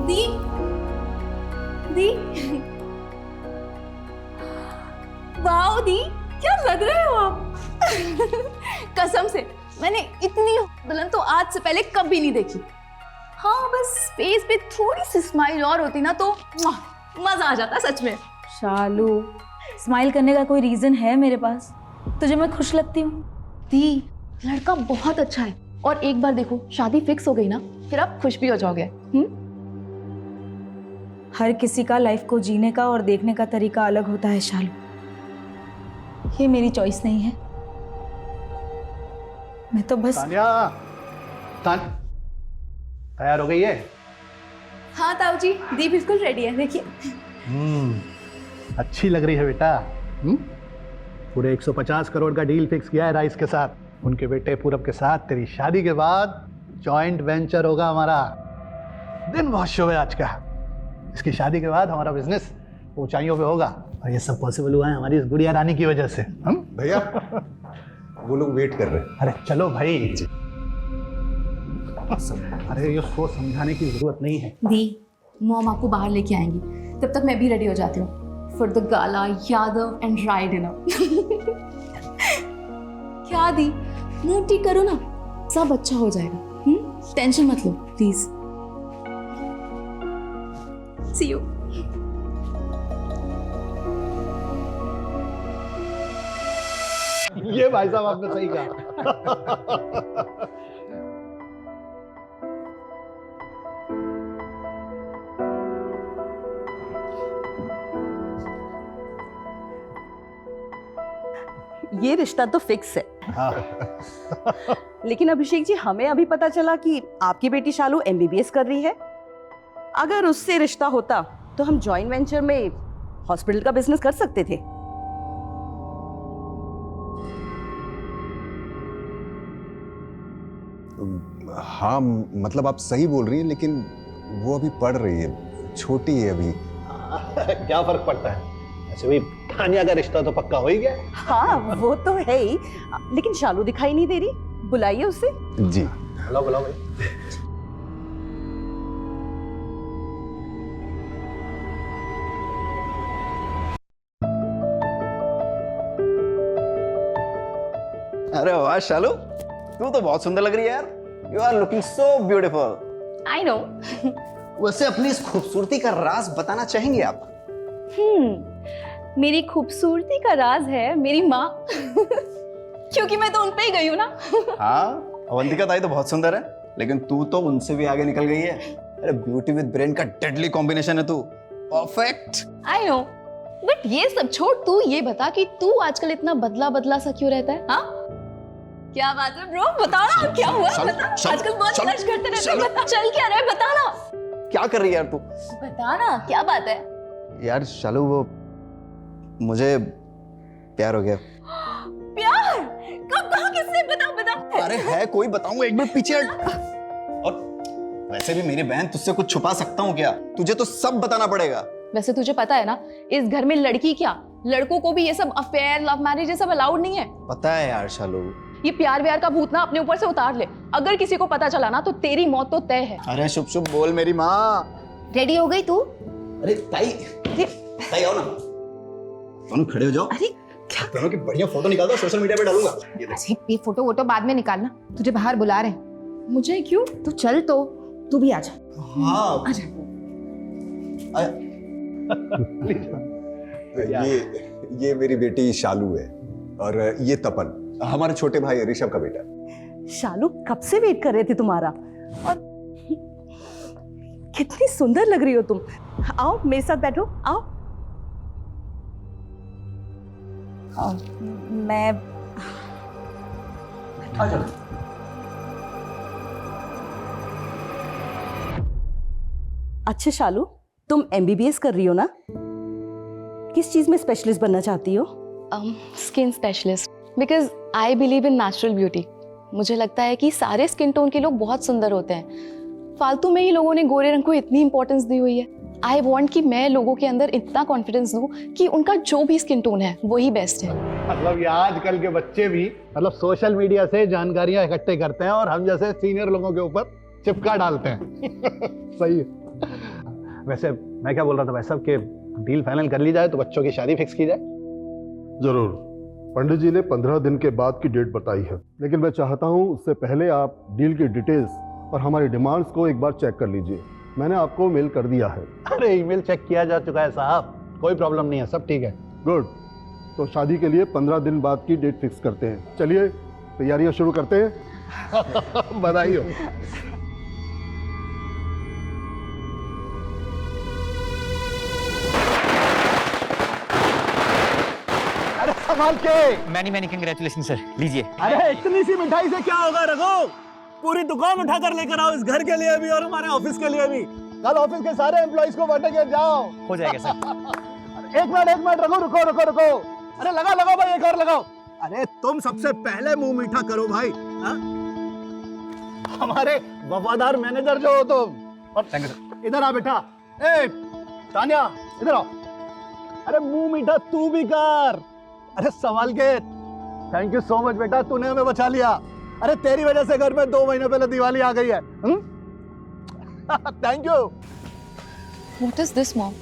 दी दी, wow दी, क्या लग रहे हो आप। कसम से मैंने इतनी दुल्हन तो आज से पहले कभी नहीं देखी। हाँ बस फेस पे थोड़ी सी स्माइल और होती ना तो मजा आ जाता सच में। शालू, स्माइल करने का कोई रीजन है मेरे पास? तुझे मैं खुश लगती हूँ? दी, लड़का बहुत अच्छा है और एक बार देखो शादी फिक्स हो गई ना फिर आप खुश भी हो जाओगे। हर किसी का लाइफ को जीने का और देखने का तरीका अलग होता है शालू, ये मेरी चॉइस नहीं है। मैं तो बस तानिया, तैयार हो गई है? हाँ ताऊ जी, दी बिल्कुल रेडी है, देखिए। अच्छी लग रही है बेटा। पूरे 150 करोड़ का डील फिक्स किया है राइस के साथ। उनके बेटे पूरब के साथ तेरी शादी के बाद जॉइंट वेंचर होगा हमारा। दिन बहुत शुभ है आज का। इसकी शादी के बाद हमारा बिजनेस ऊंचाइयों पे होगा और ये सब पॉसिबल हुआ है हमारी इस गुड़िया रानी की वजह से। हम भैया वो लोग वेट कर रहे हैं। अरे चलो भाई। अरे ये सोच समझाने की जरूरत नहीं है। दी, मॉम आपको बाहर लेके आएंगी, तब तक मैं भी रेडी हो जाती हूँ for the gala Yadav and Rai dinner. क्या दी, मूड ठीक करो ना, सब अच्छा हो जाएगा। टेंशन मत लो प्लीज। C you. ये भाई साहब आपने सही कहा। ये रिश्ता तो फिक्स है। हाँ। लेकिन अभिषेक जी, हमें अभी पता चला कि आपकी बेटी शालू एमबीबीएस कर रही है। अगर उससे रिश्ता होता तो हम जॉइंट वेंचर में हॉस्पिटल का बिजनेस कर सकते थे। हाँ मतलब आप सही बोल रही हैं, लेकिन वो अभी पढ़ रही है, छोटी है अभी। क्या फर्क पड़ता है? ऐसे भी तानिया का रिश्ता तो पक्का हो ही गया। हाँ वो तो है ही, लेकिन शालू दिखाई नहीं दे रही, बुलाइए उसे। जी बुलाओ बुलाओ भाई। अरे वाह शालू, तू तो बहुत सुंदर लग रही है यार। You are looking so beautiful. I know. वैसे अपनी इस खूबसूरती का राज बताना चाहेंगे आप? मेरी खूबसूरती का राज है मेरी माँ। क्योंकि मैं तो उन पे ही गई हूँ ना। हाँ, अवंतिका ताई तो बहुत सुंदर है, लेकिन तू तो उनसे भी आगे निकल गई है। अरे ब्यूटी विद ब्रेन का डेडली कॉम्बिनेशन है तू। परफेक्ट। आई नो, बट ये सब छोड़, तू ये बता कि तू आजकल इतना बदला बदला सा क्यों रहता है? हाँ क्या बात है ब्रो, बता ना क्या हुआ? बता, आजकल बहुत फ्लर्ट करते रहते हो, बता चल क्या रहा है, बता ना। क्या कर रही है यार तू? बता ना क्या बात है? यार शालू, वो मुझे प्यार हो गया। प्यार? कब कहा, किससे? बता बता। अरे है कोई, बताऊंगा, एक मिनट पीछे हट। और वैसे भी मेरी बहन, तुझसे कुछ छुपा सकता हूँ क्या? तुझे तो सब बताना पड़ेगा। वैसे तुझे पता है ना, इस घर में लड़की क्या लड़कों को भी ये सब अफेयर, लव मैरिज ये सब अलाउड नहीं है। पता है यार शालू। ये प्यार व्यार का भूत ना अपने ऊपर से उतार ले। अगर किसी को पता चला ना तो तेरी मौत तो तय है। अरे शुभ शुभ बोल मेरी माँ। रेडी हो गई तू? अरे ताई, ताई आओ ना, दोनों खड़े हो जाओ। अरे क्या दोनों की बढ़िया फोटो निकाल दो, सोशल मीडिया पे डालूंगा। ये देख। अरे ये फोटो वोटो बाद में निकालना, तुझे बाहर बुला रहे हैं। मुझे क्यों? तू चल तो, तू भी आजा। हाँ ये मेरी बेटी शालू है और ये तपन, हमारे छोटे भाई ऋषभ का बेटा। शालू, कब से वेट कर रहे थे तुम्हारा, और कितनी सुंदर लग रही हो तुम। आओ मेरे साथ बैठो, आओ। मैं अच्छा शालू, तुम एमबीबीएस कर रही हो ना? किस चीज में स्पेशलिस्ट बनना चाहती हो? Skin specialist, because I believe in natural beauty. मुझे लगता है कि सारे स्किन टोन के लोग बहुत सुंदर होते हैं। फालतू में ही लोगों ने गोरे रंग को इतनी इंपॉर्टेंस दी हुई है। आई वॉन्ट कि मैं लोगों के अंदर इतना कॉन्फिडेंस दूं कि उनका जो भी स्किन टोन है वही बेस्ट है। मतलब ये आजकल के बच्चे भी मतलब सोशल मीडिया से जानकारियां इकट्ठे करते हैं और हम जैसे सीनियर लोगों के ऊपर चिपका डालते हैं। सही है। वैसे मैं क्या बोल रहा था भाई साहब कि डील फाइनल कर ली जाए तो बच्चों की शादी फिक्स की जाए। जरूर। पंडित जी ने 15 दिन के बाद की डेट बताई है, लेकिन मैं चाहता हूं उससे पहले आप डील की डिटेल्स और हमारी डिमांड्स को एक बार चेक कर लीजिए। मैंने आपको मेल कर दिया है। अरे ईमेल चेक किया जा चुका है साहब, कोई प्रॉब्लम नहीं है, सब ठीक है। गुड। तो शादी के लिए 15 दिन बाद की डेट फिक्स करते हैं। चलिए तैयारियां शुरू करते हैं। बधाई हो। अरे संभाल के। मैनी कंग्रेचुलेशन सर, लीजिए। अरे इतनी सी मिठाई से क्या होगा रघु, पूरी दुकान उठाकर लेकर आओ, इस घर के लिए भी और हमारे ऑफिस के लिए भी। कल ऑफिस के सारे एम्प्लॉइज को बांटेंगे, जाओ। हो जाएगा सर। एक मिनट रुको। अरे लगाओ भाई, एक और लगाओ। अरे तुम सबसे पहले मुंह मीठा करो भाई। हा? हमारे वफादार मैनेजर जो हो तुम। और इधर आ बेटा। ए तानिया इधर आओ। अरे मुंह मीठा तू भी कर। अरे संभाल के। थैंक यू सो मच बेटा, तूने हमें बचा लिया। अरे तेरी वजह से घर में 2 महीने पहले दिवाली आ गई है। Thank you. What is this mom?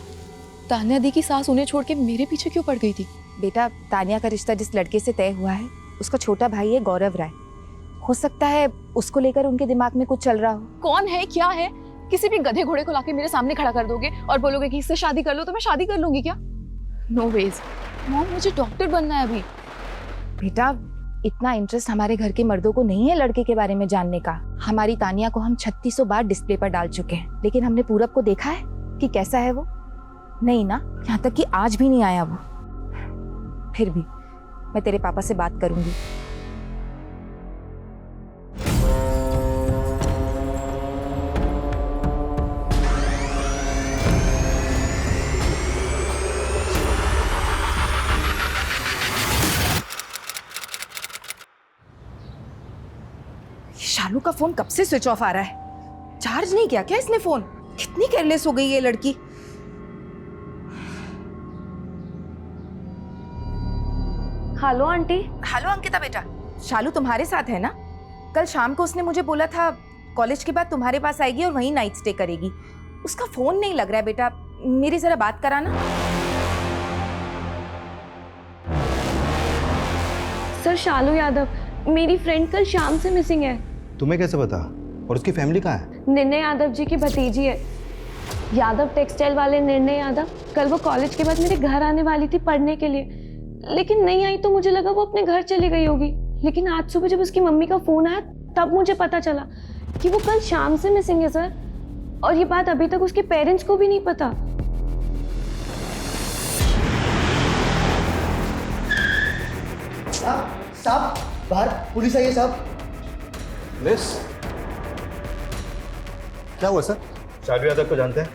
Tanya दी की सास उन्हें छोड़ के मेरे पीछे क्यों पड़ गई थी? बेटा, तानिया का रिश्ता जिस लड़के से तय हुआ है उसका छोटा भाई है गौरव राय। हो सकता है उसको लेकर उनके दिमाग में कुछ चल रहा हो। कौन है, क्या है? किसी भी गधे घोड़े को लाके मेरे सामने खड़ा कर दोगे और बोलोगे कि इससे शादी कर लो, तो मैं शादी कर लूंगी क्या? नो वेज मॉम, मुझे डॉक्टर बनना है अभी। बेटा, इतना इंटरेस्ट हमारे घर के मर्दों को नहीं है लड़के के बारे में जानने का। हमारी तानिया को हम 3600 बार डिस्प्ले पर डाल चुके हैं, लेकिन हमने पूरब को देखा है कि कैसा है वो? नहीं ना, यहाँ तक कि आज भी नहीं आया वो। फिर भी मैं तेरे पापा से बात करूंगी। शालू का फोन कब से स्विच ऑफ आ रहा है? चार्ज नहीं किया क्या इसने फोन? कितनी केयरलेस हो गई ये लड़की। Hello aunty. हेलो अंकिता बेटा, शालू तुम्हारे साथ है ना? कल शाम को उसने मुझे बोला था कॉलेज के बाद तुम्हारे पास आएगी और वहीं नाइट स्टे करेगी। उसका फोन नहीं लग रहा है बेटा, मेरी जरा बात कराना। सर शालू यादव, मेरी फ्रेंड कल शाम से मिसिंग है। तुम्हें कैसे पता? और उसकी फैमिली कहाँ है? निर्णय यादव जी की भतीजी है, यादव टेक्सटाइल वाले निर्णय यादव। कल वो कॉलेज के बाद मेरे घर आने वाली थी पढ़ने के लिए, लेकिन नहीं आई तो मुझे लगा वो अपने घर चली गई होगी। लेकिन आज सुबह जब उसकी मम्मी का फोन आया तब मुझे पता चला कि वो कल शाम से मिसिंग है सर, और ये बात अभी तक उसके पेरेंट्स को भी नहीं पता। साहब बाहर पुलिस आई है साहब। मिस, क्या हुआ सर? शालू यादव को जानते हैं?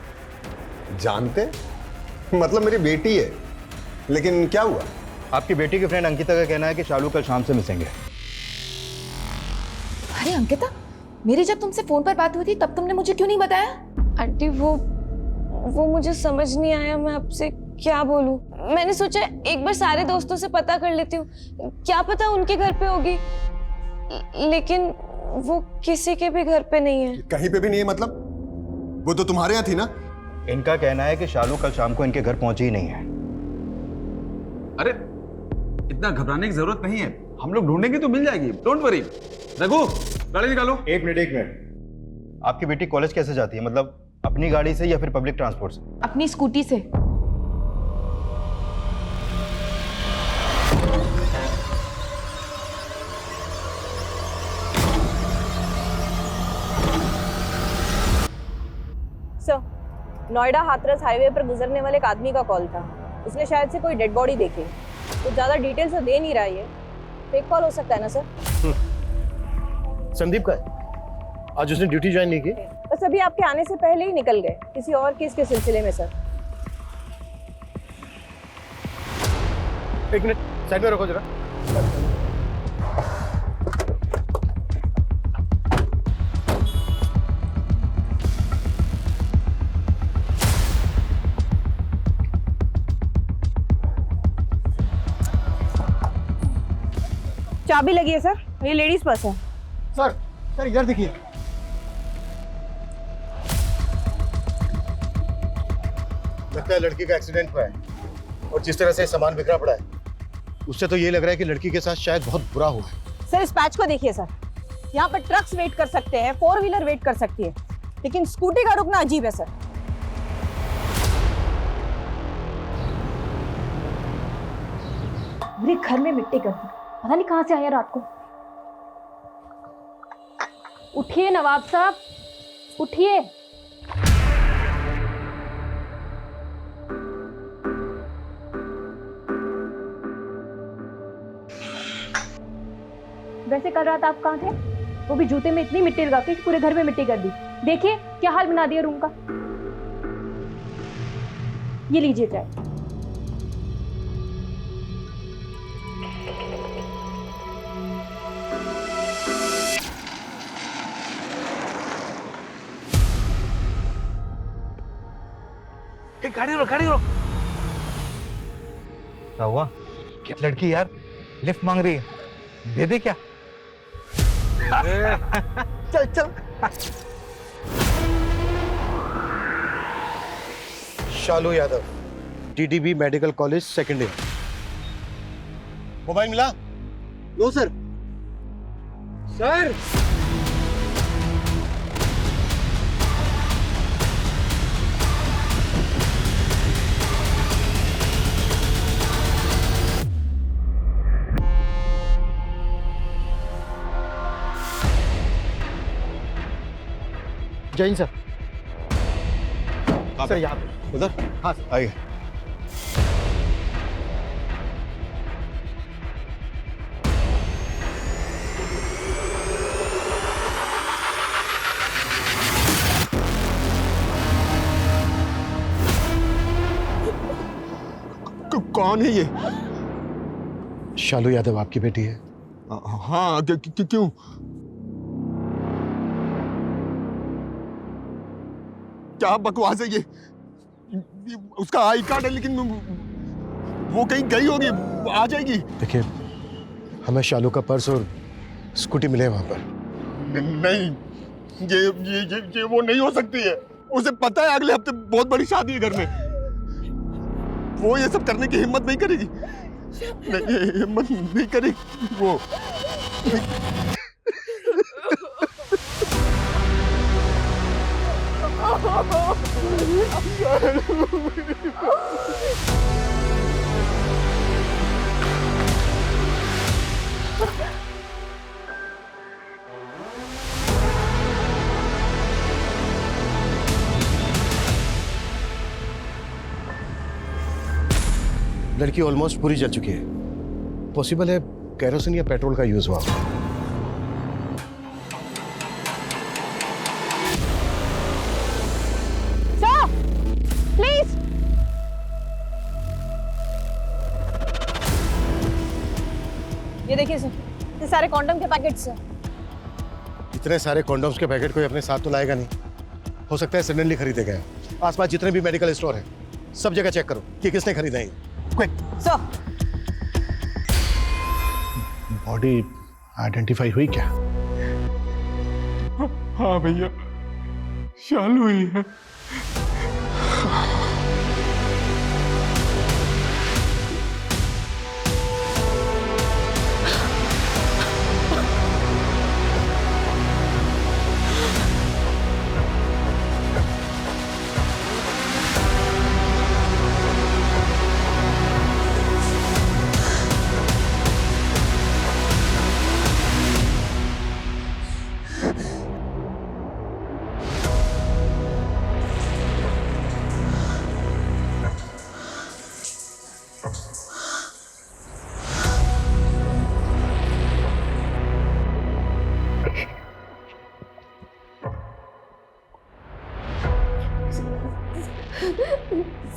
जानते? मतलब मेरी बेटी है, लेकिन क्या हुआ? आपकी बेटी की फ्रेंड अंकिता का कहना है कि शालू कल शाम से मिसिंग है। अरे अंकिता, मेरी जब तुमसे फोन पर बात हुई थी तब तुमने मुझे क्यों नहीं बताया? आंटी वो मुझे समझ नहीं आया, मैं आपसे क्या बोलूं। मैंने सोचा एक बार सारे दोस्तों से पता कर लेती हूँ, क्या पता उनके घर पे होगी, लेकिन वो किसी के भी घर पे नहीं है। कहीं पे भी नहीं है मतलब? वो तो तुम्हारे यहाँ थी ना? इनका कहना है कि शालू कल शाम को इनके घर पहुंची ही नहीं है। अरे इतना घबराने की जरूरत नहीं है, हम लोग ढूंढेंगे तो मिल जाएगी, डोंट वरी। रघु, गाड़ी निकालो। एक मिनट। आपकी बेटी कॉलेज कैसे जाती है? मतलब अपनी गाड़ी से या फिर पब्लिक ट्रांसपोर्ट से? अपनी स्कूटी से। सर, नोएडा हाथरस हाईवे पर गुजरने वाले एक आदमी का कॉल था। उसने शायद से कोई डेड बॉडी देखी। तो ज़्यादा डिटेल्स तो दे नहीं रहा है, फेक कॉल हो सकता है ना सर? संदीप का है? आज उसने ड्यूटी ज्वाइन नहीं की? बस अभी आपके आने से पहले ही निकल गए, किसी और केस के सिलसिले में सर। एक मिनट साइड में रखो जरा। चाबी लगी है सर, ये लेडीज पर्स है। सर इधर देखिए। लगता है लड़की का एक्सीडेंट हुआ है और जिस तरह से सामान बिखरा पड़ा है उससे तो ये लग रहा है कि लड़की के साथ शायद बहुत बुरा हुआ है। सर इस पैच को देखिए सर, यहाँ पर ट्रक्स वेट कर सकते हैं, 4 व्हीलर वेट कर सकती है, लेकिन स्कूटी का रुकना अजीब है सर। मेरे घर में मिट्टी कर दी, पता नहीं कहाँ से आया रात को। उठिए नवाब साहब, उठिए। वैसे कल रात आप कहाँ थे? वो भी जूते में इतनी मिट्टी लगा के पूरे घर में मिट्टी कर दी। देखिए क्या हाल बना दिया रूम का। ये लीजिए चाय। गाड़ी रोक, गाड़ी रोक। क्या हुआ? क्या लड़की यार लिफ्ट मांग रही है, दे दे क्या? चल चल। Shalu Yadav, DDB medical college second year. Mobile मिला? No sir. Sir Jain sir. Sir यहाँ पे उधर। हाँ सर आइए। कौन है ये? शालू यादव आपकी बेटी है? हाँ, क्यों? क्या बकवास है ये? उसका आई कार्ड है लेकिन वो कहीं गई होगी, आ जाएगी। देखिए हमें शालू का पर्स और स्कूटी मिले वहां पर। नहीं, ये वो नहीं हो सकती है। उसे पता है अगले हफ्ते बहुत बड़ी शादी है घर में। वो ये सब करने की हिम्मत नहीं करेगी। नहीं, हिम्मत नहीं करेगी वो। लड़की ऑलमोस्ट पूरी जल चुकी है। पॉसिबल है कैरोसिन या पेट्रोल का यूज हुआ। Sir please. ये देखिए सर, ये सारे कॉन्डम के पैकेट्स हैं। इतने सारे कॉन्डोम्स के पैकेट कोई अपने साथ तो लाएगा नहीं। हो सकता है सडनली खरीदे गए। आसपास जितने भी मेडिकल स्टोर हैं सब जगह चेक करो कि किसने खरीदा है। Quick sir. बॉडी आइडेंटिफाई हुई क्या? हाँ भैया, शालू ही है।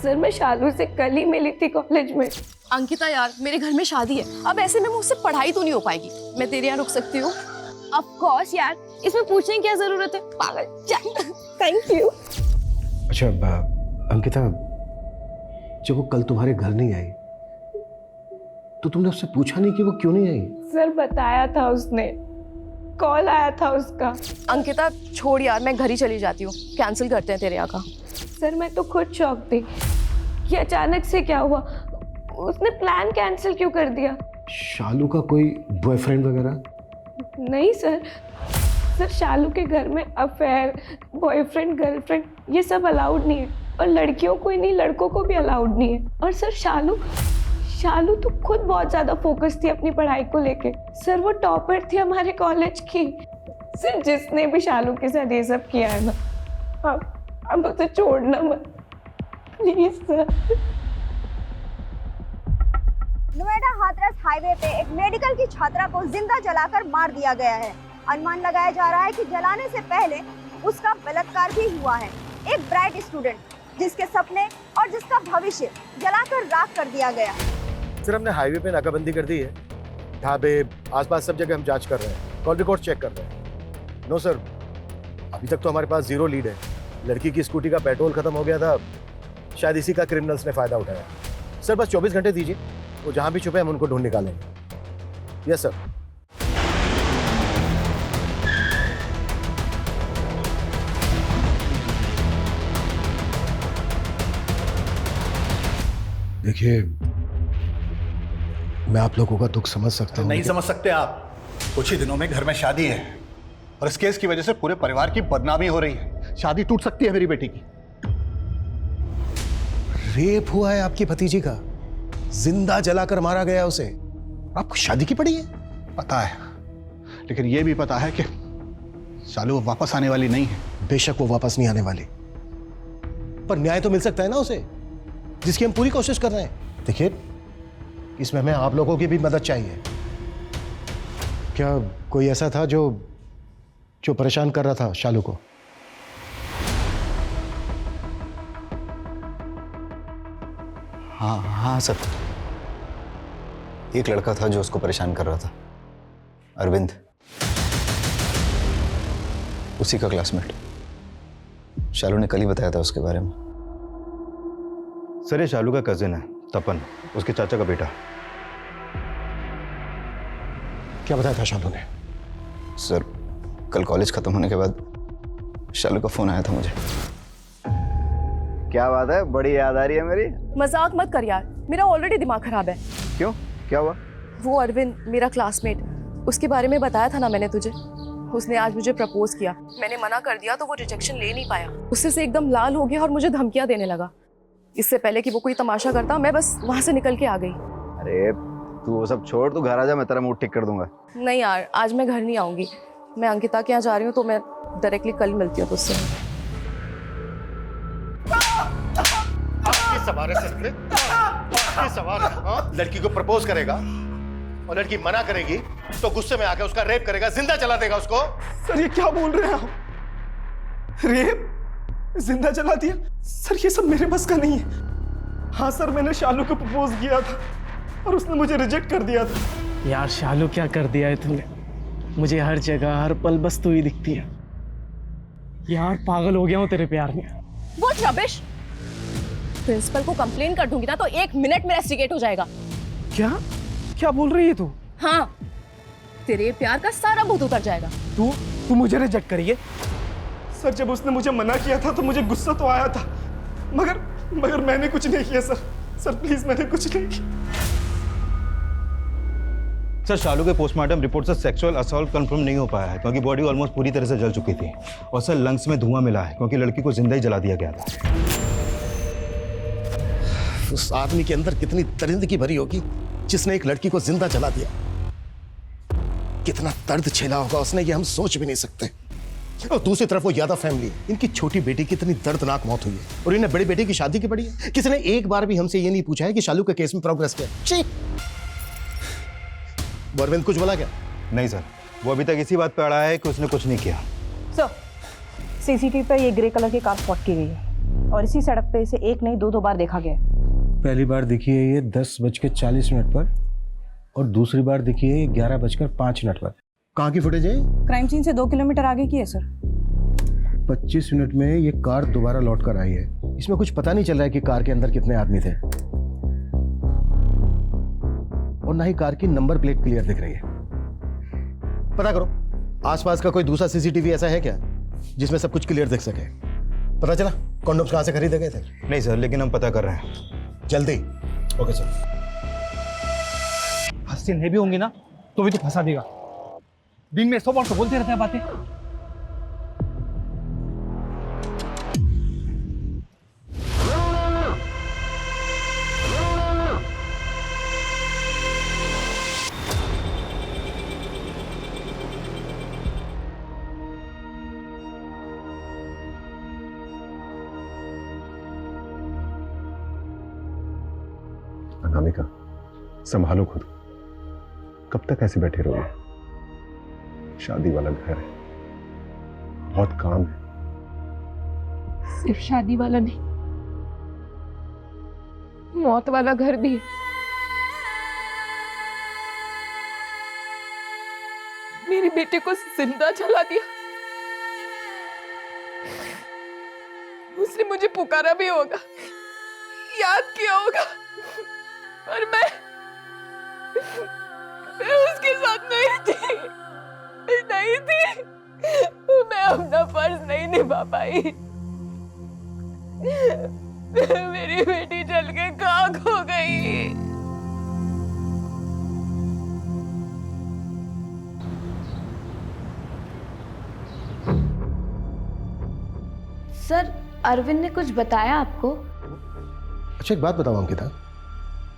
सर मैं शालू से कल ही मिली थी कॉलेज में। अंकिता यार मेरे घर में शादी है, अब ऐसे में मुझसे पढ़ाई तो नहीं हो पाएगी। मैं तेरे यहाँ रुक सकती हूँ? ऑफ कोर्स यार, इसमें पूछने की क्या जरूरत है, पागल। Thank you. अच्छा अंकिता, जब वो कल तुम्हारे घर नहीं आई तो तुमने उससे पूछा नहीं कि वो क्यों नहीं आई? सर बताया था उसने, कॉल आया था उसका। अंकिता छोड़ यार, मैं घर ही चली जाती हूँ, कैंसिल करते हैं तेरे यहाँ का। सर मैं तो खुद शॉक थी। ये अचानक से क्या हुआ? उसने प्लान कैंसिल क्यों कर दिया? शालू का कोई बॉयफ्रेंड वगैरह? नहीं सर, शालू के घर में अफेयर, बॉयफ्रेंड, गर्लफ्रेंड ये सब अलाउड नहीं है, और लड़कियों को ही नहीं लड़कों को भी अलाउड नहीं है। और सर शालू तो खुद बहुत ज्यादा फोकस थी अपनी पढ़ाई को लेके। सर वो टॉपर थी हमारे कॉलेज की। सर जिसने भी शालू के साथ ये सब किया है ना, अब उसे छोड़ना मत please sir. Noida Hathras highway पे एक मेडिकल की छात्रा को जिंदा जलाकर मार दिया गया है। अनुमान लगाया जा रहा है कि जलाने से पहले उसका बलात्कार भी हुआ है। एक ब्राइट स्टूडेंट जिसके सपने और जिसका भविष्य जलाकर राख कर दिया गया। सर हमने हाईवे पे नाकाबंदी कर दी है, ढाबे आसपास सब जगह हम जांच कर रहे हैं, कॉल रिकॉर्ड चेक कर रहे हैं। नो सर, अभी तक तो हमारे पास जीरो लीड है। लड़की की स्कूटी का पेट्रोल खत्म हो गया था, शायद इसी का क्रिमिनल्स ने फायदा उठाया। सर बस 24 घंटे दीजिए, वो जहां भी छुपे हम उनको ढूंढ निकालेंगे। Yes sir. देखिए, मैं आप लोगों का दुख समझ सकता हूँ। नहीं समझ सकते आप। कुछ ही दिनों में घर में शादी है और इस केस की वजह से पूरे परिवार की बदनामी हो रही है। शादी टूट सकती है मेरी बेटी की। रेप हुआ है आपकी भतीजी का, जिंदा जलाकर मारा गया उसे। आपको शादी की पड़ी है? पता है, लेकिन यह भी पता है कि शालू वापस आने वाली नहीं है। बेशक वो वापस नहीं आने वाली, पर न्याय तो मिल सकता है ना उसे, जिसकी हम पूरी कोशिश कर रहे हैं। देखिए, इसमें हमें आप लोगों की भी मदद चाहिए। क्या कोई ऐसा था जो परेशान कर रहा था शालू को? हाँ सर, एक लड़का था जो उसको परेशान कर रहा था, अरविंद, उसी का क्लासमेट। शालू ने कल ही बताया था उसके बारे में। सर ये शालू का कजिन है, तपन, उसके चाचा का बेटा। क्या बताया था शालू ने? सर कल कॉलेज खत्म होने के बाद शालू का फोन आया था मुझे। क्या बात है, बड़ी याद आ रही है मेरी। मजाक मत कर यार, मेरा ऑलरेडी दिमाग खराब है। क्यों, क्या हुआ? वो अरविंद, मेरा क्लासमेट, उसके बारे में बताया था ना मैंने तुझे। उसने आज मुझे प्रपोज किया, मैंने मना कर दिया तो वो रिजेक्शन ले नहीं पाया। उससे से एकदम लाल हो गया और मुझे धमकियां देने लगा। इससे पहले कि वो कोई तमाशा करता, मैं बस वहां से निकल के आ गई। अरे तू वो सब छोड़, तू घर आ जा, मैं तेरा मूड ठीक कर दूंगा। नहीं यार, आज मैं घर नहीं आऊंगी। मैं अंकिता के यहाँ जा रही हूँ, तो मैं डायरेक्टली कल मिलती हूँ तुझसे। लड़की को प्रपोज करेगा और लड़की मना करेगी तो गुस्से में आकर उसका रेप करेगा, जिंदा जला देगा उसको। सर ये क्या बोल रहे हैं आप? रेप? जिंदा जला दिया? सर ये सब मेरे बस का नहीं है। हाँ सर, मैंने शालू को प्रपोज किया था और उसने मुझे रिजेक्ट कर दिया था। यार शालू क्या कर दिया है तुमने? मुझे हर जगह हर पल बस तू ही दिखती है। यार पागल हो गया हूँ तेरे प्यार में। वो रबिश, प्रिंसिपल को कंप्लेन कर दूंगी ना तो 1 मिनट में रेस्टिकेट हो जाएगा। क्या क्या बोल रही है तू? हाँ, तेरे प्यार का सारा भूत उतर जाएगा। तू मुझे रिजेक्ट करिए? सर जब उसने मुझे मना किया था तो मुझे गुस्सा तो आया था, मगर मैंने कुछ नहीं किया सर। सर प्लीज, मैंने कुछ नहीं किया। सर शालू के पोस्टमार्टम रिपोर्ट से सेक्सुअल असॉल्ट कंफर्म नहीं हो पाया है क्योंकि बॉडी ऑलमोस्ट पूरी तरह से जल चुकी थी। और सर लंग्स में धुआं मिला है क्योंकि लड़की को जिंदा ही जला दिया गया था। उस आदमी के अंदर कितनी दरिंदगी भरी होगी जिसने एक लड़की को जिंदा जला दिया। कितना दर्द झेला होगा उसने, ये हम सोच भी नहीं सकते। और दूसरी तरफ वो यादव फैमिली, इनकी छोटी बेटी की इतनी दर्दनाक मौत हुई है और इन्हें बड़ी बेटी की शादी की पड़ी है। किसी ने एक बार भी हमसे ये नहीं पूछा है कि शालू के केस में प्रोग्रेस क्या? अरविंद कुछ बोला क्या? नहीं सर, वो अभी तक इसी बात पे अड़ा है कि उसने कुछ नहीं किया। सर सीसीटीवी पर ये ग्रे कलर की कार स्पॉट की गई है और इसी सड़क पे इसे 1 नहीं 2 बार देखा गया। पहली बार दिखी है ये 10:40 पर और दूसरी बार दिखी है 11:05 पर। कहाँ की फुटेज है? क्राइम सीन से 2 किलोमीटर आगे की है सर। 25 मिनट में ये कार दोबारा लौट कर आई है। इसमें कुछ पता नहीं चल रहा है कि कार के अंदर कितने आदमी थे और ना ही कार की नंबर प्लेट क्लियर दिख रही है। पता करो आसपास का कोई दूसरा सीसीटीवी ऐसा है क्या जिसमें सब कुछ क्लियर दिख सके? पता चला कॉन्डोम्स कहाँ से खरीदे गए थे? नहीं सर, लेकिन हम पता कर रहे हैं। जल्दी। Okay sir. हंसते नहीं भी होंगे ना तो भी तो फंसा देगा। दिन में 100 बार तो बोलते रहते हैं बातें। अनामिका, संभालो खुद। कब तक ऐसे बैठे रहोगे? शादी वाला घर है, बहुत काम है। सिर्फ शादी वाला नहीं, मौत वाला घर भी है। मेरे बेटे को जिंदा जला दिया। उसने मुझे पुकारा भी होगा, याद किया होगा, पर मैं उसके साथ नहीं थी। मैं अपना फर्ज नहीं निभा पाई। मेरी बेटी जल के खाक हो गई। सर, अरविंद ने कुछ बताया आपको? अच्छा एक बात बताओ अंकिता,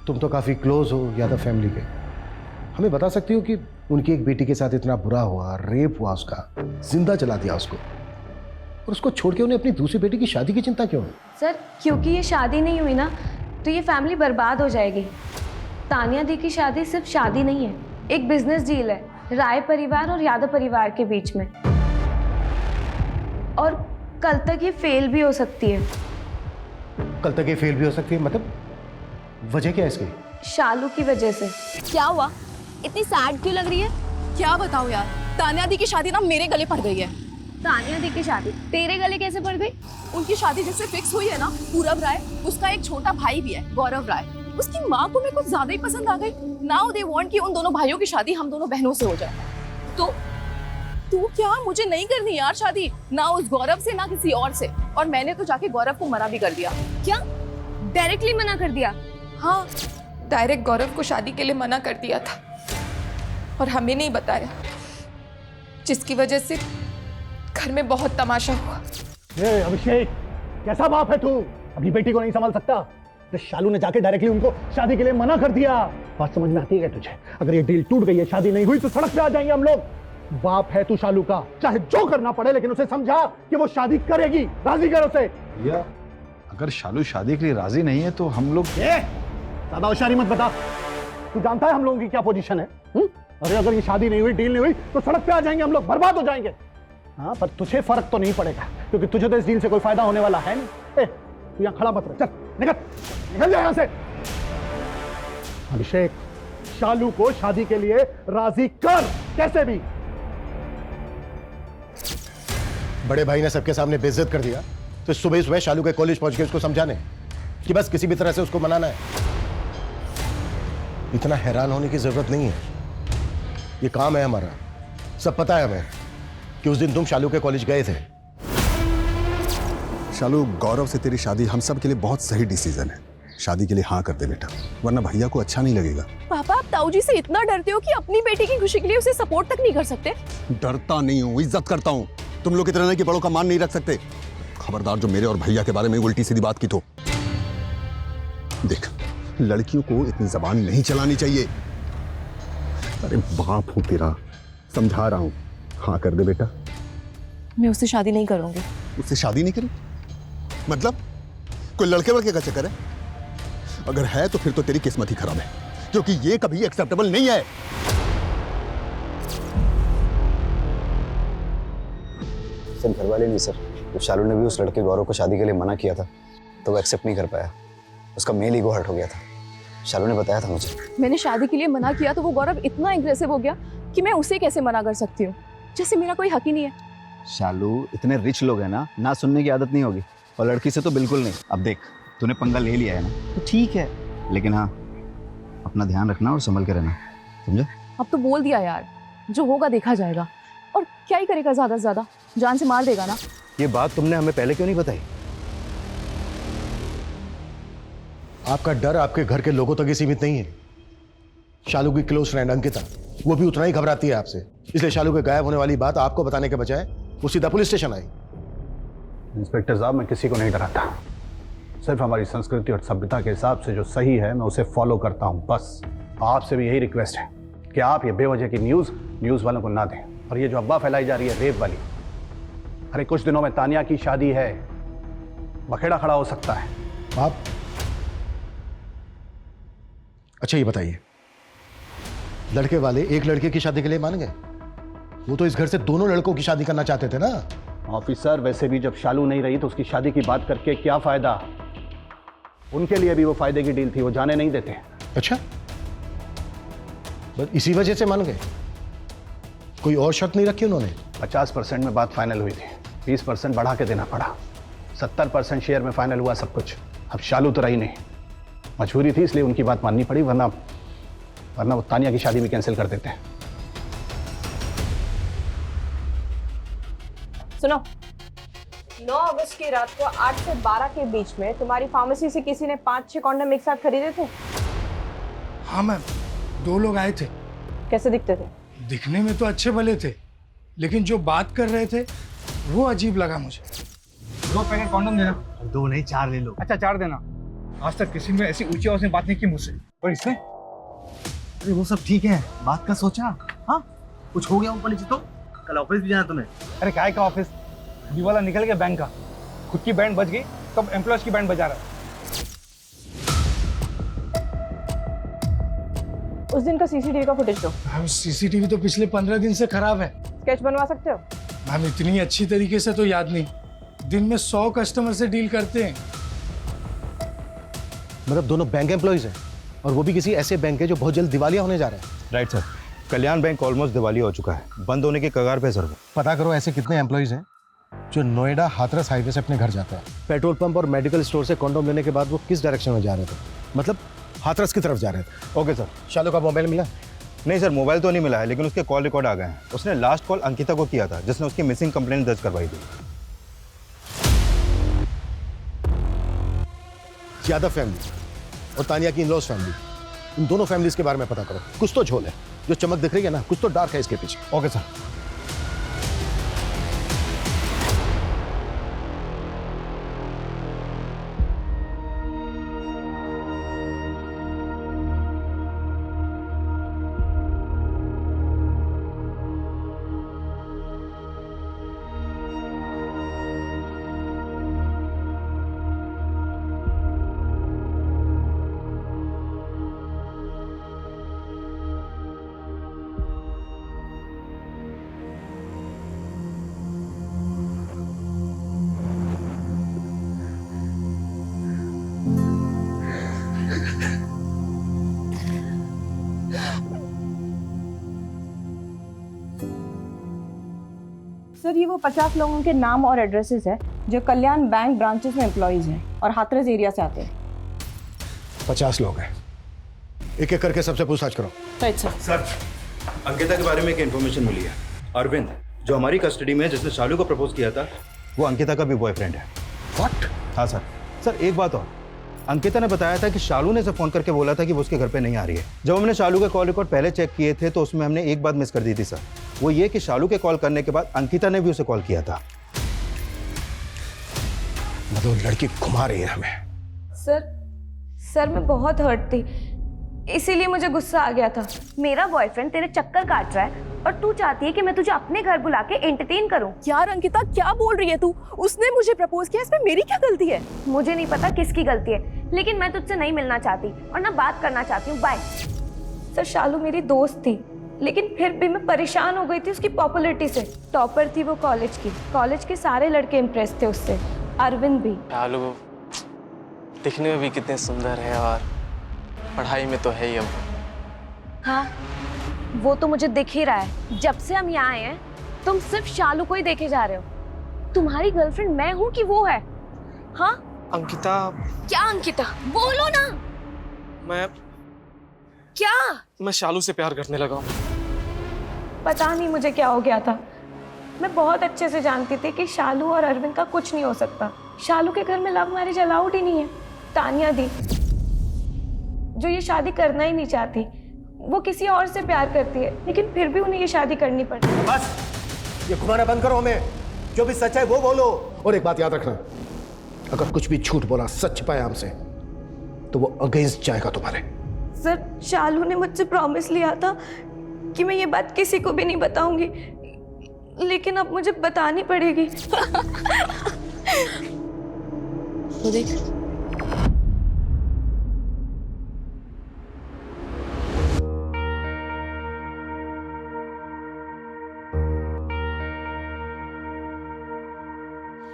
तुम तो काफ़ी क्लोज हो यादव फैमिली के, हमें बता सकती हो कि उनकी एक बेटी के साथ इतना बुरा हुआ, रेप हुआ उसका, जिंदा जला दिया उसको, और उसको छोड़ के उन्हें अपनी दूसरी बेटी की शादी की चिंता क्यों है? सर, क्योंकि ये शादी नहीं हुई ना तो ये फैमिली बर्बाद हो जाएगी। तानिया दी की शादी सिर्फ शादी नहीं है, एक बिजनेस डील है राय परिवार और यादव परिवार के बीच में, और कल तक ये फेल भी हो सकती है। कल तक ये फेल भी हो सकती है? मतलब वजह क्या है इसकी? शालू की वजह से। क्या हुआ? इतनी सैड क्यों लग रही है? क्या बताओ यार, तानिया दी की शादी ना मेरे गले पड़ गई है। तानिया दी की शादी तेरे गले कैसे पड़ गई? उनकी शादी जिससे फिक्स हुई है ना, पूरब राय, उसका एक छोटा भाई भी है, गौरव राय। उसकी माँ को मेरे को ज्यादा ही पसंद आ गई। नाउ दे वांट कि उन दोनों भाइयों की शादी हम दोनों बहनों से हो जाए। तो तू क्या, मुझे नहीं करनी यार शादी, ना उस गौरव से ना किसी और से। और मैंने तो जाके गौरव को मना भी कर दिया। क्या डायरेक्टली मना कर दिया? हाँ, डायरेक्ट गौरव को शादी के लिए मना कर दिया था और हमें नहीं बताया, जिसकी वजह से घर में बहुत तमाशा हुआ। अभिषेक, कैसा बाप है तू? अपनी बेटी को नहीं संभाल सकता? तो शालू ने जाके डायरेक्टली उनको शादी के लिए मना कर दिया। बात समझ में आती है तुझे? अगर ये डील टूट गई है, शादी नहीं हुई, तो सड़क पे आ जाएंगे हम लोग। बाप है तू शालू का, चाहे जो करना पड़े, लेकिन उसे समझा कि वो शादी करेगी। राजी कर उसे। भैया, अगर शालू शादी के लिए राजी नहीं है तो हम लोग ज्यादा होशियारी मत बता। तू जानता है हम लोगों की क्या पोजीशन है? अरे अगर ये शादी नहीं हुई, डील नहीं हुई, तो सड़क पे आ जाएंगे हम लोग, बर्बाद हो जाएंगे। हाँ, पर तुझे फर्क तो नहीं पड़ेगा, क्योंकि तुझे तो इस डील से कोई फायदा होने वाला है नहीं। तू यहाँ खड़ा मत रह, चल निकल जा यहाँ से। अभिषेक, शालू को शादी के लिए राजी कर, कैसे भी। बड़े भाई ने सबके सामने बेइज्जत कर दिया, तो सुबह सुबह शालू के कॉलेज पहुंच के उसको समझाने कि बस किसी भी तरह से उसको मनाना है। इतना हैरान होने की जरूरत नहीं है, ये काम है हमारा। सब पता है हमें कि उस दिन तुम शालू के कॉलेज गए थे। शालू, गौरव से तेरी शादी हम सब के लिए बहुत सही डिसीजन है। शादी के लिए हाँ कर दे बेटा, वरना भैया को अच्छा नहीं लगेगा। पापा, आप ताऊ जी से इतना डरते हो कि अपनी बेटी की खुशी के लिए उसे सपोर्ट तक नहीं कर सकते? डरता नहीं हूँ, इज्जत करता हूँ। तुम लोग इतना नहीं कि बड़ों का मान नहीं रख सकते। खबरदार जो मेरे और भैया के बारे में उल्टी सीधी बात की तो। देख, लड़कियों को इतनी जबान नहीं चलानी चाहिए। अरे बाप हूं तेरा, समझा रहा हूं। हाँ कर दे बेटा। मैं उससे शादी नहीं करूंगी। उससे शादी नहीं करी? मतलब कोई लड़के वड़के का चक्कर है? अगर है तो फिर तो तेरी किस्मत ही खराब है, क्योंकि ये कभी एक्सेप्टेबल नहीं है। सर, घर वाले नहीं सर। जब शालू ने भी उस लड़के गौरव को शादी के लिए मना किया था तो वो एक्सेप्ट नहीं कर पाया। उसका मेल ईगो हर्ट हो गया था। शालू ने बताया था मुझे। मैंने शादी के लिए मना किया तो वो गौरव इतना एग्रेसिव हो गया कि मैं उसे कैसे मना कर सकती हूँ, जैसे मेरा कोई हक ही नहीं है। शालू, इतने रिच लोग हैं ना, ना सुनने की आदत नहीं होगी, और लड़की से तो बिल्कुल नहीं। अब देख, तूने पंगा ले लिया है ना, तो ठीक है, लेकिन हाँ, अपना ध्यान रखना और संभल के रहना, समझा? अब तो बोल दिया यार, जो होगा देखा जाएगा। और क्या ही करेगा, ज्यादा से ज्यादा जान से मार देगा ना। ये बात तुमने हमें पहले क्यों नहीं बताई? आपका डर आपके घर के लोगों तक ही सीमित नहीं है। शालू की क्लोज फ्रेंड अंकिता, वो भी उतना ही घबराती है आपसे, इसलिए शालू के गायब होने वाली बात आपको बताने के बजाय वो सीधा पुलिस स्टेशन आई। इंस्पेक्टर साहब, मैं किसी को नहीं डराता, सिर्फ हमारी संस्कृति और सभ्यता के हिसाब से जो सही है मैं उसे फॉलो करता हूं, बस। आपसे भी यही रिक्वेस्ट है कि आप ये बेवजह की न्यूज़ वालों को ना दें। और ये जो अफवाह फैलाई जा रही है रेप वाली, अरे कुछ दिनों में तानिया की शादी है, बखेड़ा खड़ा हो सकता है। आप अच्छा ये बताइए, लड़के वाले एक लड़के की शादी के लिए मान गए? वो तो इस घर से दोनों लड़कों की शादी करना चाहते थे ना। ऑफिसर, वैसे भी जब शालू नहीं रही तो उसकी शादी की बात करके क्या फायदा? उनके लिए भी वो फायदे की डील थी, वो जाने नहीं देते। अच्छा, बस इसी वजह से मान गए? कोई और शर्त नहीं रखी उन्होंने? 50% में बात फाइनल हुई थी, 20% बढ़ा के देना पड़ा, 70% शेयर में फाइनल हुआ सब कुछ। अब शालू तो रही नहीं, मजबूरी थी इसलिए उनकी बात माननी पड़ी, वरना वो तानिया की शादी भी कैंसिल कर देते हैं। सुनो, 9 अगस्त की रात को 8 से 12 के बीच में तुम्हारी फार्मेसी से किसी ने 5-6 कॉन्डम एक साथ खरीदे थे? हाँ मैम, 2 लोग आए थे। कैसे दिखते थे? दिखने में तो अच्छे भले थे, लेकिन जो बात कर रहे थे वो अजीब लगा मुझे। 2 पैकेट कॉन्डम देना। 2 नहीं 4 ले लो। अच्छा 4 देना। आज तक किसी ने ऐसी ऊंची आवाज में बात नहीं की मुझसे, और इसने? अरे वो सब ठीक है, बात का सोचा। हाँ, कुछ हो गया ऊपर नीचे तो? कल ऑफिस भी जाना तुम्हें? अरे काय का ऑफिस, दीवाला निकल गया बैंक का, खुद की बैंड बज गई तब एम्प्लॉयज की बैंड बजा रहा है। उस दिन का सीसीटीवी का फुटेज दो। मैम सीसीटीवी तो पिछले 15 दिन से खराब है। स्केच बनवा सकते हो? मैम इतनी अच्छी तरीके से तो याद नहीं, दिन में 100 कस्टमर से डील करते हैं। मतलब दोनों बैंक एम्प्लॉइज हैं, और वो भी किसी ऐसे बैंक है जो बहुत जल्द दिवालिया होने जा रहा है। राइट सर, कल्याण बैंक ऑलमोस्ट दिवालिया हो चुका है, बंद होने के कगार पे सर। पता करो ऐसे कितने एम्प्लॉइज हैं जो नोएडा हाथरस हाईवे से अपने घर जाते हैं। पेट्रोल पंप और मेडिकल स्टोर से कॉन्डोम लेने के बाद वो किस डायरेक्शन में जा रहे थे? मतलब हाथरस की तरफ जा रहे थे। Okay sir. शालू का मोबाइल मिला? नहीं सर, मोबाइल तो नहीं मिला है, लेकिन उसके कॉल रिकॉर्ड आ गए हैं। उसने लास्ट कॉल अंकिता को किया था, जिसने उसकी मिसिंग कंप्लेंट दर्ज करवाई थी। यादव फैमिली और तानिया की इन-लॉज फैमिली, इन दोनों फैमिलीज के बारे में पता करो। कुछ तो झोल है, जो चमक दिख रही है ना, कुछ तो डार्क है इसके पीछे। Okay sir. सर ये वो 50 लोगों के नाम और एड्रेसेस है जो कल्याण बैंक ब्रांचेस में एम्प्लॉइज हैं और हाथरस एरिया से आते हैं। 50 लोग हैं, एक एक करके सबसे पूछताछ करो। Right sir. सर, अंकिता के बारे में एक इन्फॉर्मेशन मिली है। अरविंद, जो हमारी कस्टडी में है, जिसने शालू को प्रपोज किया था, वो अंकिता का भी बॉयफ्रेंड है। व्हाट? हाँ सर। सर एक बात और, अंकिता ने बताया था कि शालू ने उसे फोन करके बोला था कि वो उसके घर पे नहीं आ रही है। जब हमने शालू के कॉल रिकॉर्ड पहले चेक किए थे तो उसमें हमने एक बात मिस कर दी थी सर, वो ये कि शालू के कॉल करने के बाद अंकिता ने भी उसे कॉल किया था। मतलब लड़की घुमा रही है हमें। सर मैं बहुत हर्ट थी, इसीलिए मुझे गुस्सा आ गया था। मेरा बॉयफ्रेंड तेरे चक्कर काट रहा है और तू चाहती है कि मैं तुझे अपने घर बुला के एंटरटेन करूं। यार अंकिता क्या बोल रही है तू? उसने मुझे प्रपोज किया, इसमें मेरी क्या गलती है? मुझे नहीं पता किसकी गलती है, लेकिन मैं तुझसे नहीं मिलना चाहती और ना बात करना चाहती हूँ। बाय। सर शालू मेरी दोस्त थी, लेकिन फिर भी मैं परेशान हो गई थी उसकी पॉपुलैरिटी से। टॉपर थी वो कॉलेज की, कॉलेज के सारे लड़के इम्प्रेस थे उससे, अरविंद भी। शालू दिखने में भी कितने सुंदर है और पढ़ाई में तो है ही। अब हाँ वो तो मुझे दिख ही रहा है, जब से हम यहाँ आए हैं तुम सिर्फ शालू को ही देखे जा रहे हो। तुम्हारी गर्लफ्रेंड मैं हूँ कि वो है? हाँ अंकिता। क्या अंकिता? बोलो ना। मैं शालू से प्यार करने लगा हूँ। पता नहीं मुझे क्या हो गया था, मैं बहुत अच्छे से जानती थी कि शालू और अरविंद का कुछ नहीं हो सकता। शालू के घर में लव मैरिज अलाउड ही नहीं है, तानिया दी। जो ये शादी करना ही नहीं चाहती। वो किसी और से प्यार करती है, लेकिन फिर भी उन्हें ये शादी करनी पड़ती है। बस ये घुमाना बंद करो हमें, जो भी सच है वो बोलो। और एक बात याद रखना, अगर कुछ भी झूठ बोला सच छिपाया हमसे तो वो अगेंस्ट जाएगा तुम्हारे। सर, शालू ने मुझसे प्रॉमिस लिया था कि मैं ये बात किसी को भी नहीं बताऊंगी, लेकिन अब मुझे बतानी पड़ेगी। तो देख,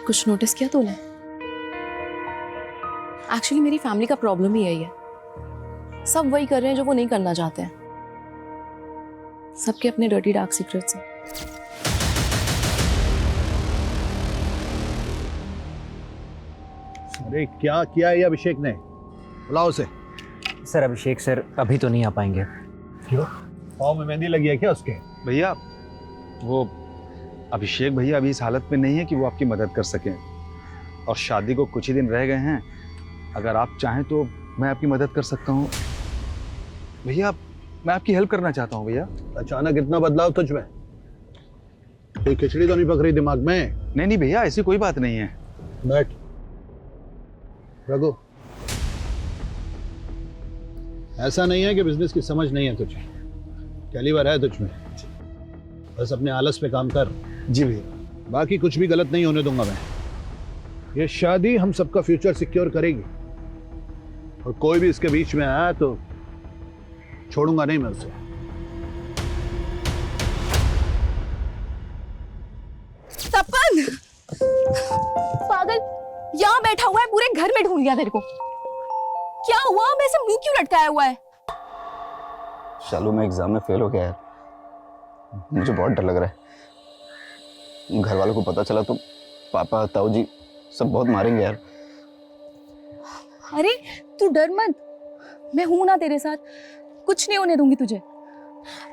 कुछ नोटिस किया तूने? एक्चुअली मेरी फैमिली का प्रॉब्लम ही यही है, सब वही कर रहे हैं जो वो नहीं करना चाहते हैं। सबके अपने डर्टी डार्क सीक्रेट्स हैं। अरे क्या किया है ये अभिषेक ने? बुलाओ उसे। सर अभिषेक सर अभी तो नहीं आ पाएंगे। क्यों? पाँव में मेहंदी लगी है क्या उसके? भैया वो अभिषेक भैया अभी इस हालत में नहीं है कि वो आपकी मदद कर सकें, और शादी को कुछ ही दिन रह गए हैं। अगर आप चाहें तो मैं आपकी मदद कर सकता हूँ भैया। मैं आपकी हेल्प करना चाहता हूँ भैया। अचानक इतना बदलाव तुझ में? कोई खिचड़ी तो नहीं पक रही दिमाग में? नहीं भैया, ऐसी कोई बात नहीं है। बैठ रघु, ऐसा नहीं है कि बिजनेस की समझ नहीं है तुझे, कैलिबर है तुझ में। बस अपने आलस पे काम कर। जी भैया। बाकी कुछ भी गलत नहीं होने दूंगा मैं। ये शादी हम सबका फ्यूचर सिक्योर करेगी, और कोई भी इसके बीच में आया तो छोड़ूंगा नहीं मैं उसे। तपन पागल, यहाँ बैठा हुआ है, पूरे घर में ढूंढ लिया तेरे को। क्या हुआ? अब ऐसे मुंह क्यों लटकाया हुआ है? शालू मैं एग्जाम में फेल हो गया यार, मुझे बहुत डर लग रहा है। घर वालों को पता चला तो पापा ताऊ जी सब बहुत मारेंगे यार। अरे तू डर मत, मैं हूं ना तेरे साथ, कुछ नहीं होने दूंगी तुझे।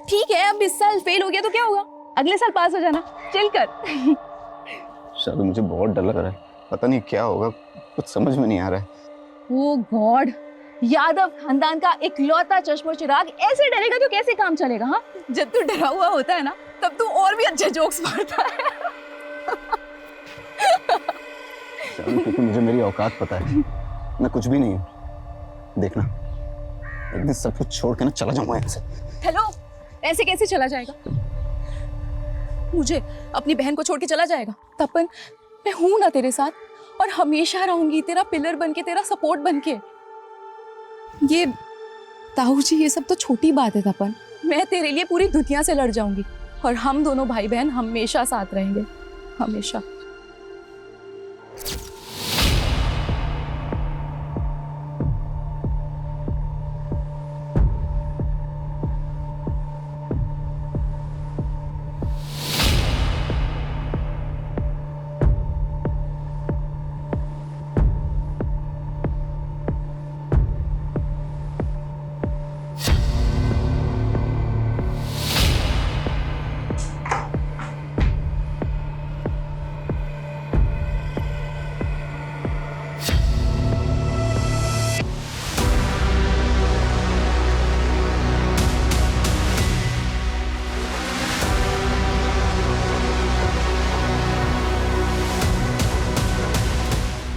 ठीक है, अब इस साल फेल हो गया तो क्या होगा, अगले साल पास हो जाना। चिल कर। शालू मुझे बहुत डर लग रहा है, पता नहीं क्या होगा, कुछ समझ में नहीं आ रहा है। ओ गॉड, यादव खानदान का इकलौता चश्मो चिराग ऐसे डरेगा तो कैसे काम चलेगा? हाँ, जब तू डरा हुआ होता है ना, तब तू और भी अच्छे जोक्स मारता है। शालू क्योंकि मुझे मेरी औकात पता है, मैं कुछ भी नहीं हूँ। देखना एक दिन सब कुछ छोड़ के ना चला जाऊंगा यहाँ से। हेलो, ऐसे कैसे चला जाएगा? मुझे अपनी बहन को छोड़ के चला जाएगा? तपन, मैं हूं ना तेरे साथ, और हमेशा रहूंगी तेरा पिलर बनके, तेरा सपोर्ट बनके। ये ताऊ जी, ये सब तो छोटी बात है तपन। मैं तेरे लिए पूरी दुनिया से लड़ जाऊंगी, और हम दोनों भाई बहन हमेशा साथ रहेंगे, हमेशा।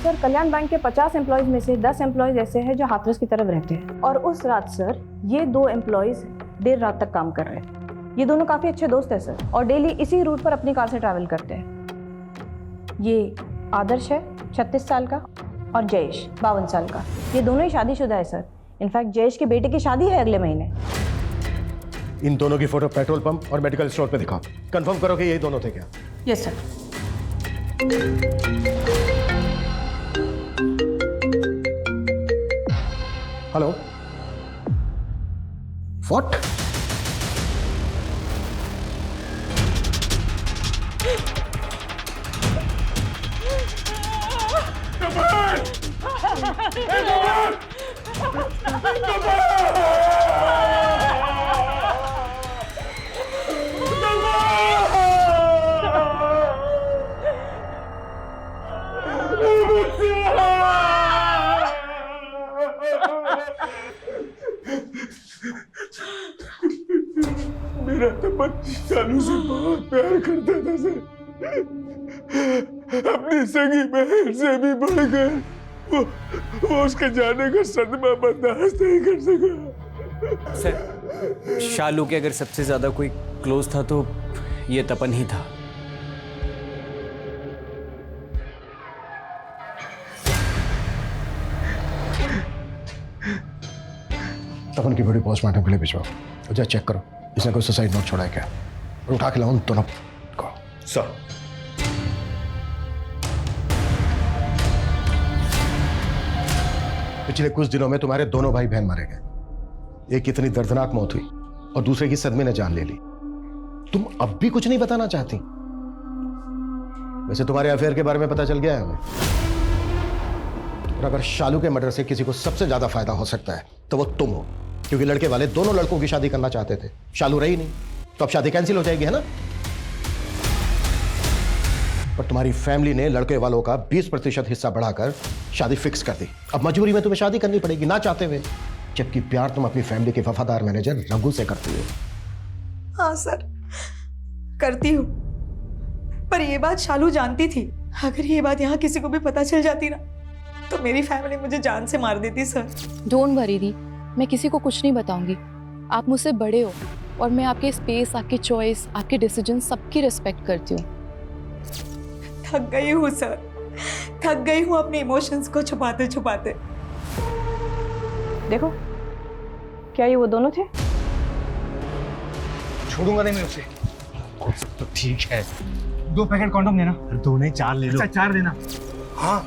सर कल्याण बैंक के 50 एम्प्लॉयज में से 10 एम्प्लॉयज ऐसे हैं जो हाथरस की तरफ रहते हैं, और उस रात सर ये 2 एम्प्लॉयज देर रात तक काम कर रहे हैं। ये दोनों काफी अच्छे दोस्त हैं सर, और डेली इसी रूट पर अपनी कार से ट्रैवल करते हैं। ये आदर्श है 36 साल का, और जयेश 52 साल का। ये दोनों ही शादीशुदा है सर। इनफैक्ट जयेश के बेटे की शादी है अगले महीने। इन दोनों की फोटो पेट्रोल पंप और मेडिकल स्टोर पे दिखाओ, कंफर्म करो कि यही दोनों थे क्या? Yes sir. Hello, what? मेरा तपन शालू से बहुत प्यार करता था सर। अपनी सगी बहन से भी बढ़कर वो उसके जाने का सदमा बर्दाश्त नहीं कर सका। सर, शालू के अगर सबसे ज्यादा कोई क्लोज था तो ये तपन ही था। तपन की बॉडी पोस्टमार्टम के लिए भिजवाओ। जा चेक करो इसने कोई सुसाइड नोट छोड़ा है क्या, और उठा के लाओ उन दोनों को। सर। पिछले कुछ दिनों में तुम्हारे दोनों भाई बहन मारे गए। एक इतनी दर्दनाक मौत हुई और दूसरे की सदमे ने जान ले ली। तुम अब भी कुछ नहीं बताना चाहती? वैसे तुम्हारे अफेयर के बारे में पता चल गया है हमें, और अगर शालू के मर्डर से किसी को सबसे ज्यादा फायदा हो सकता है तो वो तुम हो, क्योंकि लड़के वाले दोनों लड़कों की शादी करना चाहते थे। शालू रही नहीं तो अब शादी कैंसिल हो जाएगी, है ना? पर तुम्हारी फैमिली ने लड़के वालों का 20% हिस्सा बढ़ाकर शादी फिक्स कर दी। अब मजबूरी में तुम्हें शादी करनी पड़ेगी ना चाहते हुए, जबकि प्यार तुम अपनी फैमिली के वफादार मैनेजर रघु से करती हो। हाँ सर, करती हूँ, पर ये बात शालू जानती थी। अगर ये बात यहाँ किसी को भी पता चल जाती ना तो मेरी फैमिली मुझे जान से मार देती सर। डोंट वरी दी, मैं किसी को कुछ नहीं बताऊंगी। आप मुझसे बड़े हो और मैं आपके स्पेस, आपकी चॉइस, आपके डिसीजन सबकी रिस्पेक्ट करती हूँ। थक गई हूँ सर, थक गई हूँ अपने इमोशंस को छुपाते छुपाते। देखो, क्या ये वो दोनों थे? छोड़ूंगा नहीं मैं उसे। तो ठीक है, 2 पैकेट कॉन्डोम देना। 2 नहीं 4 ले लो। अच्छा 4 देना। हाँ,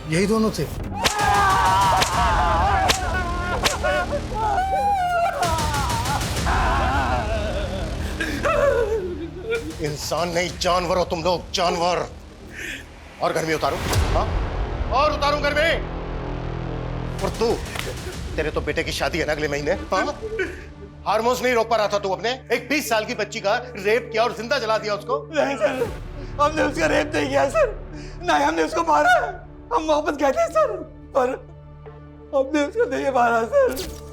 यही दोनों थे। इंसान नहीं जानवर हो तुम लोग, जानवर। और घर में उतारूं? हाँ, और उतारूं घर में? और तू, तेरे तो बेटे की शादी है ना अगले महीने। हाँ, हार्मोन्स नहीं रोक पा रहा था तू अपने? एक 20 साल की बच्ची का रेप किया और जिंदा जला दिया उसको। नहीं सर, हमने उसका रेप नहीं किया सर, नहीं हमने उसको मारा है। हम मोहब्बत कहते हैं सर, पर हमने उसको नहीं मारा सर।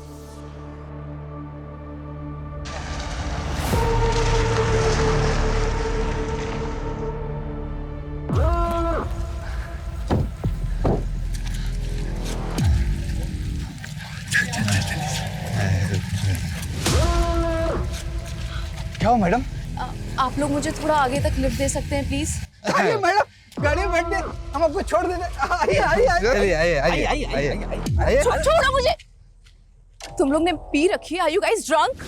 क्या हो मैडम? आप लोग मुझे थोड़ा आगे तक लिफ्ट दे सकते हैं प्लीज? अरे मैडम, गाड़ी में बैठ दे, हम आपको छोड़ देते। आइए आइए आइए। छोड़ो मुझे। तुम लोग ने पी रखी है? Are you guys drunk?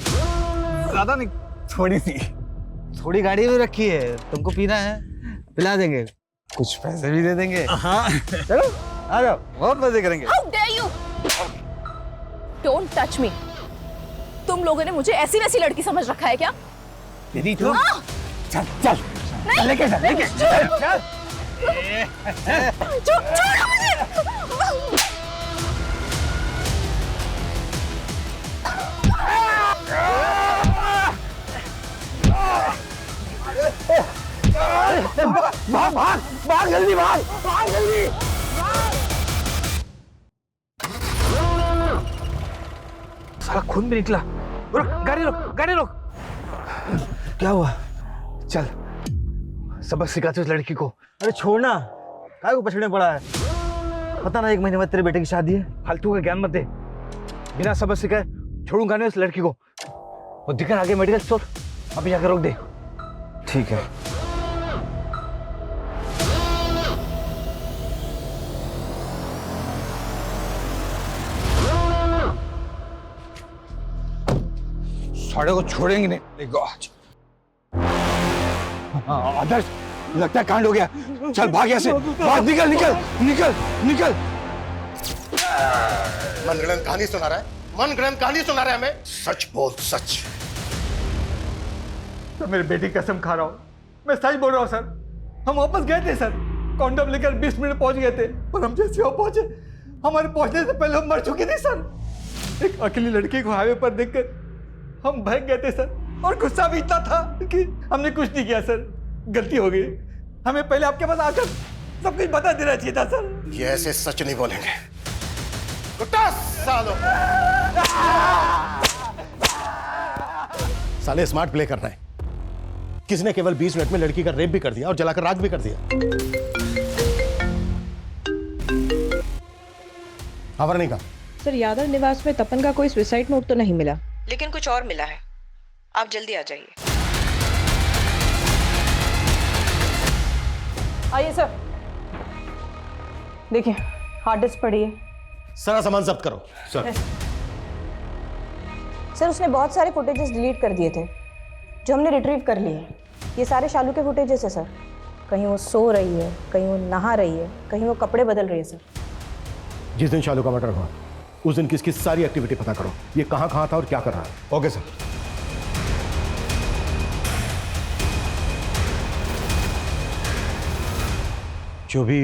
ज्यादा नहीं, थोड़ी सी। थोड़ी गाड़ी में रखी है, तुमको पीना है पिला देंगे, कुछ पैसे भी दे देंगे। हाँ चलो आ जाओ, बहुत मजे करेंगे। How dare you? Don't touch me. तुम लोगों ने मुझे ऐसी वैसी लड़की समझ रखा है क्या? दीदी तू चल चल लेके चल, लेके चल चल। छोड़ो मुझे। भाग भाग भाग जल्दी, भाग भाग जल्दी। साला खून भी निकला। रुक, गाड़ी रोक, गाड़ी रोक। क्या हुआ? चल, सबक सिखाते उस लड़की को। अरे छोड़ना, काय को पछड़ने पड़ा है? पता ना 1 महीने बाद तेरे बेटे की शादी है। फालतू का ज्ञान मत दे। बिना सबक सिखाए छोड़ूंगा नहीं उस लड़की को। वो दिखा आगे मेडिकल स्टोर, अभी जाकर रोक दे। ठीक है। साड़े को छोड़ेंगे नहीं। गॉड। आदर्श, लगता है कांड हो गया। चल भाग यहाँ से, भाग, निकल निकल निकल निकल। मनगढ़ंत कहानी सुना रहा है, मनगढ़ंत कहानी सुना रहा है हमें। सच बोल, सच। तो मेरे बेटी कसम खा रहा हूँ, मैं सच बोल रहा हूँ सर। हम वापस गए थे सर, कॉन्डम लेकर 20 मिनट पहुंच गए थे, पर हम जैसे वहां पहुंचे, हमारे पहुंचने से पहले हम मर चुके थे सर। एक अकेली लड़की को हाईवे पर देखकर हम भाग गए थे सर, और गुस्सा भी इतना था कि हमने कुछ नहीं किया सर। गलती हो गई, हमें पहले आपके पास आकर सब कुछ बता देना चाहिए था सर। ये ऐसे सच नहीं बोलेंगे। कुत्ता सालों, साले स्मार्ट प्ले कर रहे हैं। किसने केवल 20 मिनट में लड़की का रेप भी कर दिया और जलाकर राख भी कर दिया। हाँ वरनिका, सर यादव निवास में तपन का कोई सुसाइड नोट तो नहीं मिला, लेकिन कुछ और मिला है। आप जल्दी आ जाइए। आइए सर, देखिए हार्ड डिस्क पड़ी है। सारा सामान जब्त करो। सर सर उसने बहुत सारे फुटेजेस डिलीट कर दिए थे जो हमने रिट्रीव कर लिए हैं। ये सारे शालू के फुटेजेस है सर। कहीं वो सो रही है, कहीं वो नहा रही है, कहीं वो कपड़े बदल रही है सर। जिस दिन शालू का मर्डर हुआ उस दिन किसकी सारी एक्टिविटी पता करो, ये कहाँ कहाँ था और क्या कर रहा है। Okay sir. जो भी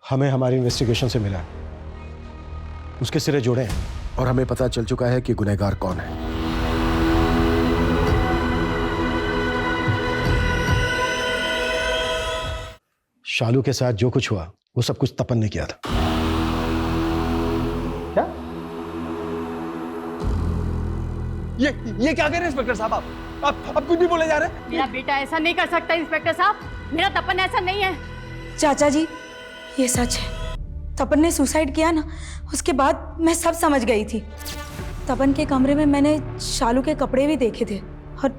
हमें हमारी इन्वेस्टिगेशन से मिला उसके सिरे जोड़े हैं और हमें पता चल चुका है कि गुनहगार कौन है। शालू के साथ जो कुछ हुआ वो सब कुछ तपन ने किया था। क्या? ये क्या कह रहे हैं इंस्पेक्टर साहब? आप कुछ भी बोले जा रहे हैं? मेरा बेटा ऐसा नहीं कर सकता इंस्पेक्टर साहब। मेरा तपन ऐसा नहीं है। चाचा जी ये सच है। तपन ने सुसाइड किया ना, उसके बाद मैं सब समझ गई थी। तपन के कमरे में मैंने शालू के कपड़े भी देखे थे और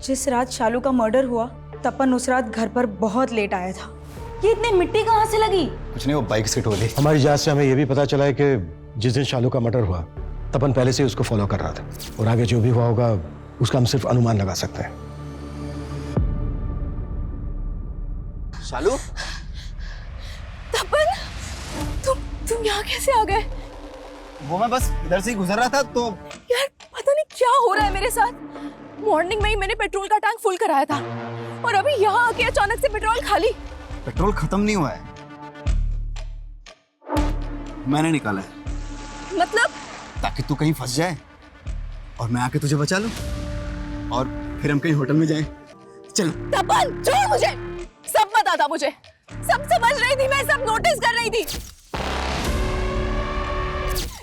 जिस रात शालू का मर्डर हुआ तपन उस रात घर पर बहुत लेट आया था। ये इतनी मिट्टी कहाँ से लगी? कुछ नहीं, वो बाइक से टोली। हमारी जांच से हमें यह भी पता चला है कि जिस दिन शालू का मर्डर हुआ तपन पहले से ही उसको फॉलो कर रहा था और आगे जो भी हुआ होगा उसका हम सिर्फ अनुमान लगा सकते हैं। शालू, तपन, तुम यहाँ कैसे आ गए? वो मैं बस इधर से ही गुजर रहा था तो यार पता नहीं क्या हो रहा है मेरे साथ। मॉर्निंग में ही मैंने पेट्रोल का टैंक फुल कराया था और अभी यहाँ आके अचानक से पेट्रोल खाली। पेट्रोल खत्म नहीं हुआ है, मैंने निकाला है। मतलब? ताकि तू कहीं फंस जाए और मैं आके तुझे बचा लूं और फिर हम कहीं होटल में जाएं। चलो। तपन छोड़ मुझे, सब पता था मुझे, सब समझ रही थी मैं, सब नोटिस कर रही थी,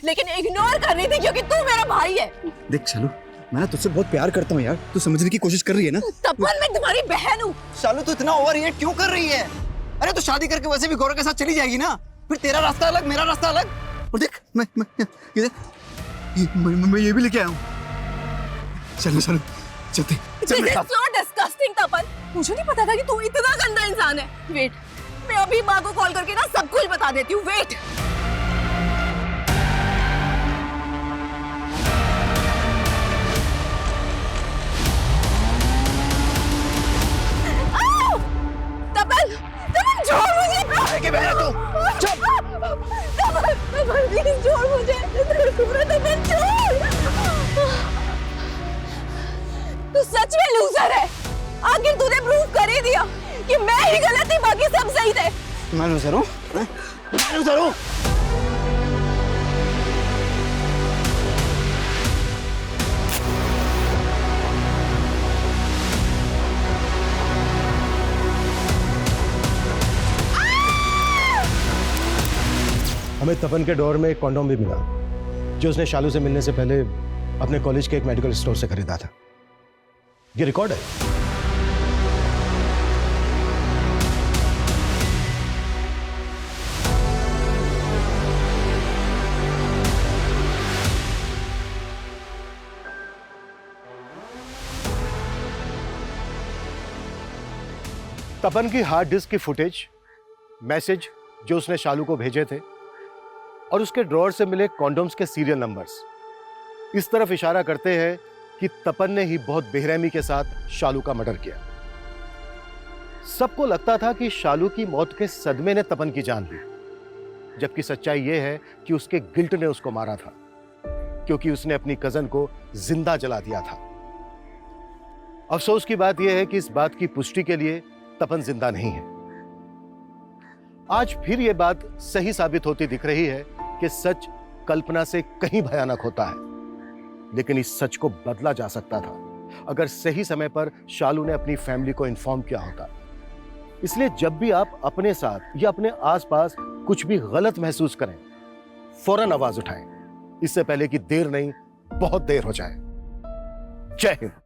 लेकिन इग्नोर कर रही थी क्योंकि तू मेरा भाई है। देख शालू, मैं तुझसे बहुत प्यार करता हूँ यार, तू समझने की कोशिश कर रही है ना। तपन मैं तुम्हारी बहन हूँ। शालू तू इतना ओवर रिएक्ट क्यों कर रही है? अरे तू शादी करके वैसे भी गौरव के साथ चली जाएगी ना, फिर तेरा रास्ता अलग मेरा रास्ता अलग। और देख मैं ये भी लेके आया हूँ। चलो चलो चलते। This is so disgusting तपन, मुझे नहीं पता था कि तू इतना गंदा इंसान है। वेट, मैं अभी माँ को कॉल करके ना सब कुछ बता देती हूँ। वेट। तपन, तपन छोड़ मुझे। के बहन तू चुप। तपन, तपन प्लीज छोड़ मुझे। तपन छोड़। तू सच में लूजर है। आखिर तूने प्रूव कर ही दिया कि मैं ही गलत थी, बाकी सब सही थे। मैं लूजर हूँ? मैं लूजर हूँ? हमें तपन के डोर में एक कॉन्डोम भी मिला जो उसने शालू से मिलने से पहले अपने कॉलेज के एक मेडिकल स्टोर से खरीदा था। ये रिकॉर्ड है। तपन की हार्ड डिस्क की फुटेज, मैसेज जो उसने शालू को भेजे थे और उसके ड्रॉअर से मिले कॉन्डोम्स के सीरियल नंबर्स इस तरफ इशारा करते हैं कि तपन ने ही बहुत बेरहमी के साथ शालू का मर्डर किया। सबको लगता था कि शालू की मौत के सदमे ने तपन की जान ली, जबकि सच्चाई यह है कि उसके गिल्ट ने उसको मारा था क्योंकि उसने अपनी कजन को जिंदा जला दिया था। अफसोस की बात यह है कि इस बात की पुष्टि के लिए तपन जिंदा नहीं है। आज फिर यह बात सही साबित होती दिख रही है कि सच कल्पना से कहीं भयानक होता है, लेकिन इस सच को बदला जा सकता था अगर सही समय पर शालू ने अपनी फैमिली को इन्फॉर्म किया होता। इसलिए जब भी आप अपने साथ या अपने आसपास कुछ भी गलत महसूस करें, फौरन आवाज उठाएं, इससे पहले कि देर नहीं बहुत देर हो जाए। जय हिंद।